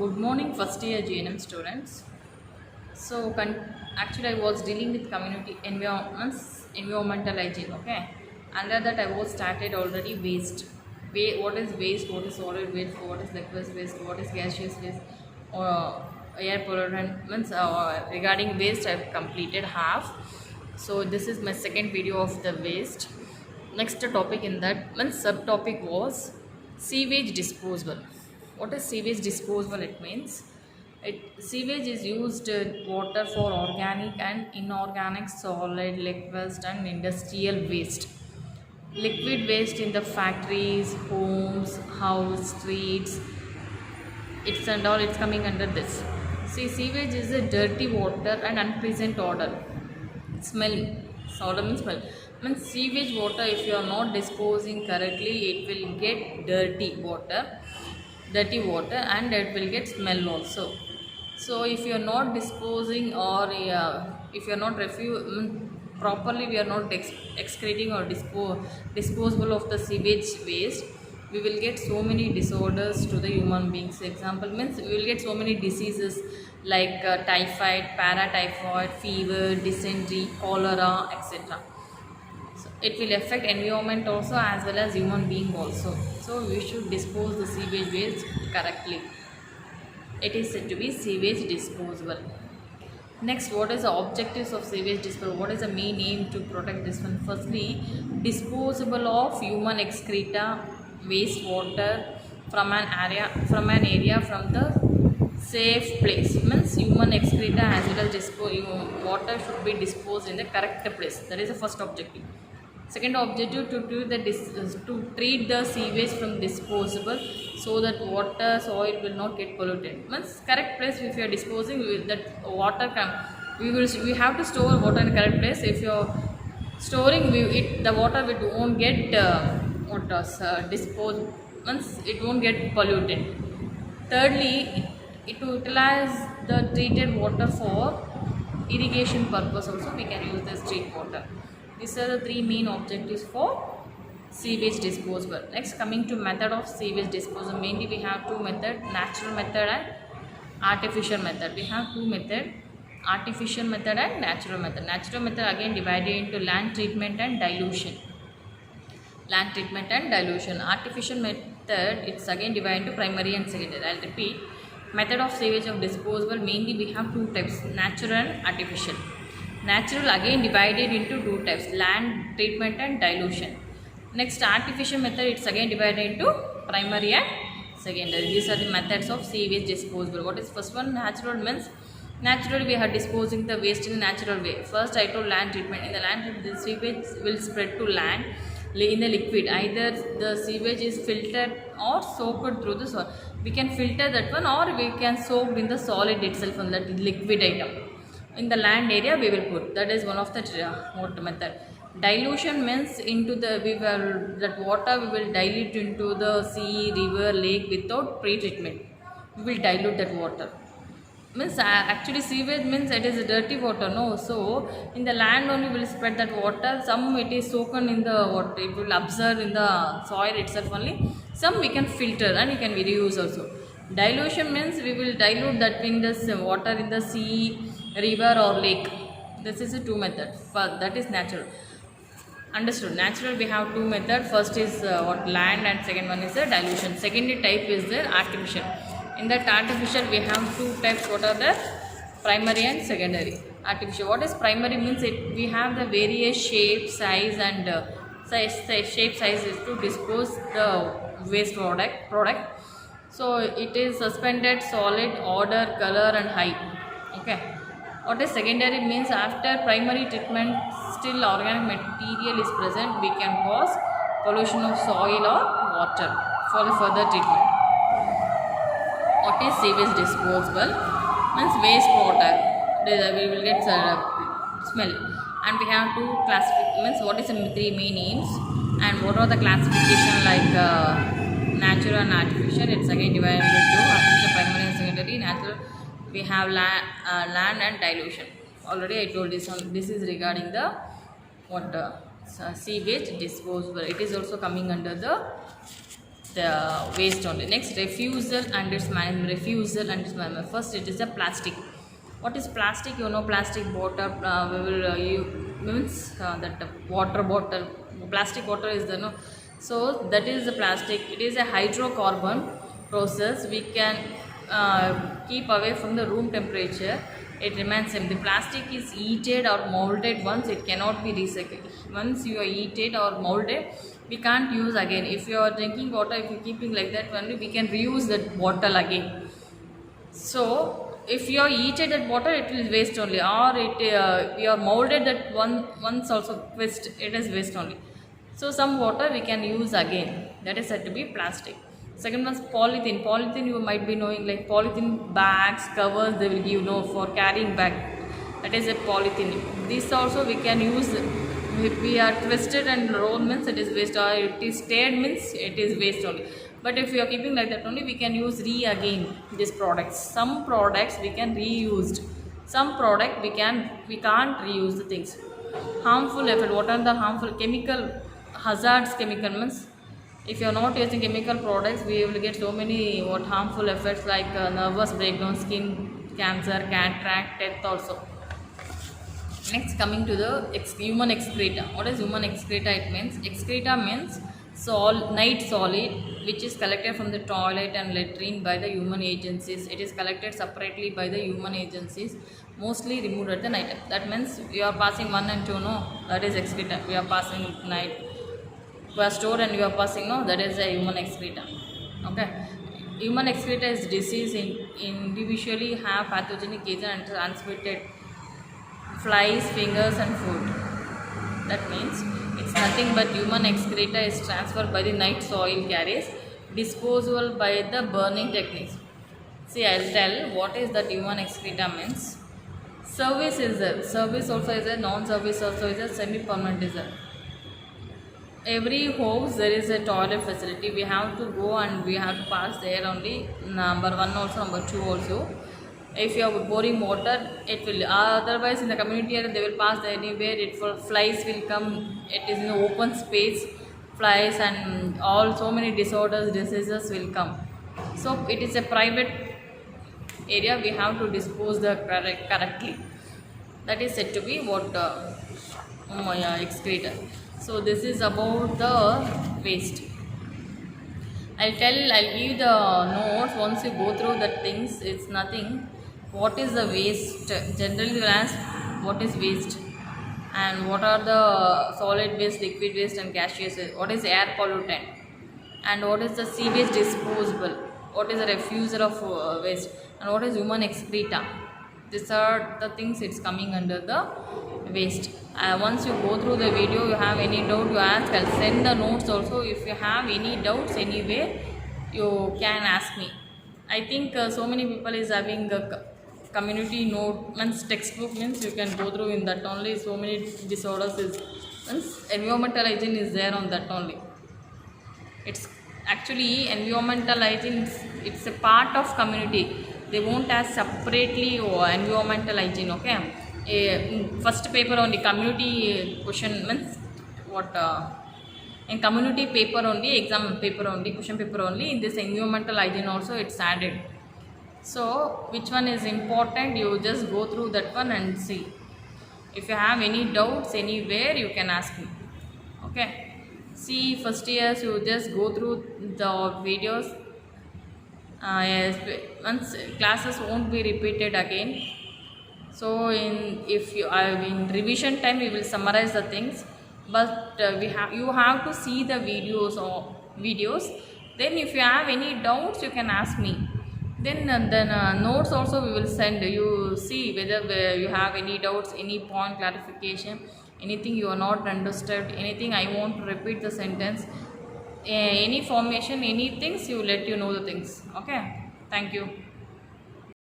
Good morning, first year GNM students. Actually, I was dealing with community environments, environmental hygiene. Okay, under that I was started already waste. What is waste? What is solid waste? What is liquid waste? What is gaseous waste? Or air pollutant means regarding waste, I've completed half. So this is my second video of the waste. Next topic in that means subtopic was sewage disposal. What is sewage disposal? It means sewage is used water for organic and inorganic solid, liquids and industrial waste. Liquid waste in the factories, homes, house, streets, it's coming under this. See, sewage is a dirty water and unpleasant odor. Smell. Odor means smell. Means sewage water, if you are not disposing correctly, it will get dirty water, and it will get smell also. So if you are not disposing, or if you are not properly, we are not excreting or disposable of the sewage waste, we will get so many disorders to the human beings. Example means we will get so many diseases like typhoid, paratyphoid, fever, dysentery, cholera, etc. So it will affect environment also as well as human being also. So we should dispose the sewage waste correctly. It is said to be sewage disposable. Next, what is the objectives of sewage disposal? What is the main aim to protect this one? Firstly, disposable of human excreta, wastewater from an area from the safe place. Means human excreta as well as water should be disposed in the correct place. That is the first objective. Second objective, to treat the sewage from disposable, so that water, soil will not get polluted. Means correct place, if you are disposing that water we have to store water in correct place. If you are storing the water won't get disposed, means it won't get polluted. Thirdly, it will utilize the treated water for irrigation purpose also. We can use this treated water. These are the three main objectives for sewage disposal. Next, coming to method of sewage disposal, mainly we have two methods: natural method and artificial method. We have two methods: artificial method and natural method. Natural method again divided into land treatment and dilution. Artificial method, it's again divided into primary and secondary. I'll repeat. Method of sewage of disposal, mainly we have two types: natural and artificial. Natural again divided into two types: land treatment and dilution. Next, artificial method, it's again divided into primary and secondary. These are the methods of sewage disposal. What is first one? Natural means naturally we are disposing the waste in a natural way. First I told land treatment. In the land treatment, the sewage will spread to land in the liquid. Either the sewage is filtered or soaked through the soil. We can filter that one, or we can soak in the solid itself on that liquid item. In the land area we will put. That is one of the method. Dilution means that water we will dilute into the sea, river, lake without pre-treatment. We will dilute that water. Means actually sewage means it is a dirty water, no? So in the land only we will spread that water. Some it is soaked in the water, it will absorb in the soil itself only. Some we can filter and we can reuse also. Dilution means we will dilute that in this water in the sea, river or lake. This is a two methods. That is natural. Understood. Natural we have two methods. First is land, and second one is the dilution. Second type is the artificial. In that artificial we have two types. What are the primary and secondary? Artificial. What is primary means? We have the various shape, size and shape sizes to dispose the waste product. So it is suspended, solid, order, color and height. Okay. What is secondary means? After primary treatment, still organic material is present, we can cause pollution of soil or water for the further treatment. What is sewage disposal? Means wastewater. We will get smell. And we have two classifications. What is the three main names? And what are the classification like natural and artificial? It's again divided into two: artificial, primary and secondary. Natural, we have land and dilution. Already I told this one. This is regarding the sewage disposal. It is also coming under the the waste only. Next, refusal and its management. Refusal and its management. First, it is a plastic. What is plastic? You know, plastic bottle. We will means that water bottle. Plastic water is the no. So that is the plastic. It is a hydrocarbon process. We can keep away from the room temperature. It remains same. The plastic is heated or molded once. It cannot be recycled. Once you are heated or molded, we can't use again. If you are drinking water, if you are keeping like that only, we can reuse that bottle again. So if you are heated that water, it will waste only, or it you are molded that once also waste, it is waste only. So some water we can use again, that is said to be plastic. Second one is polythene. Polythene you might be knowing, like polythene bags, covers they will give, no, for carrying bag, that is a polythene. This also we can use. If we are twisted and rolled means it is waste, or it is teared means it is waste only. But if you are keeping like that only, we can use again these products. Some products we can reused, some product we can't reuse the things. Harmful effect. What are the harmful chemical hazards? Chemical means if you are not using chemical products, we will get so many harmful effects like nervous breakdown, skin cancer, cataract, death also. Next, coming to the human excreta. What is human excreta? It means excreta means night solid which is collected from the toilet and latrine by the human agencies. It is collected separately by the human agencies, mostly removed at the night time. That means you are passing 1 and 2, no, that is excreta. We are passing night, we are stored and you are passing, no, that is a human excreta. Okay. Human excreta is disease individually have pathogenic agent and transmitted flies, fingers and food. That means it's nothing but human excreta is transferred by the night soil carriers, disposal by the burning techniques. See, I'll tell what is that human excreta means. Service is there. Service also is there. Non-service also is there. Semi-permanent is there. Every house there is a toilet facility. We have to go and we have to pass there only. Number 1 also, number 2 also. If you are boring water, it will, otherwise in the community area they will pass there anywhere. Flies will come. It is in the open space. Flies and all so many disorders, diseases will come. So it is a private area. We have to dispose the correctly. That is said to be what excreta. So this is about the waste. I'll give the notes. Once you go through the things, it's nothing. What is the waste? Generally we'll ask what is waste and what are the solid waste, liquid waste and gaseous waste. What is air pollutant and what is the sewage disposable, what is the refuser of waste, and what is human excreta. These are the things it's coming under the waste. Once you go through the video, you have any doubt you ask. I'll send the notes also. If you have any doubts anyway, you can ask me. I think so many people is having a community note means textbook, means you can go through in that only. So many disorders is means environmental hygiene is there on that only. It's actually environmental hygiene, it's a part of community. They won't ask separately environmental hygiene. Okay. First paper only community question means what in community paper only, exam paper only, question paper only, in this environmental hygiene also it's added. So which one is important, you just go through that one and see. If you have any doubts anywhere, you can ask me. Okay. See, first years you just go through the videos. Yes, once classes won't be repeated again. So in revision time we will summarize the things, but you have to see the videos. Then if you have any doubts, you can ask me. Then notes also we will send. You see whether you have any doubts, any point clarification, anything you are not understood, anything I want to repeat the sentence, any formation, any things, you let you know the things. Okay. Thank you.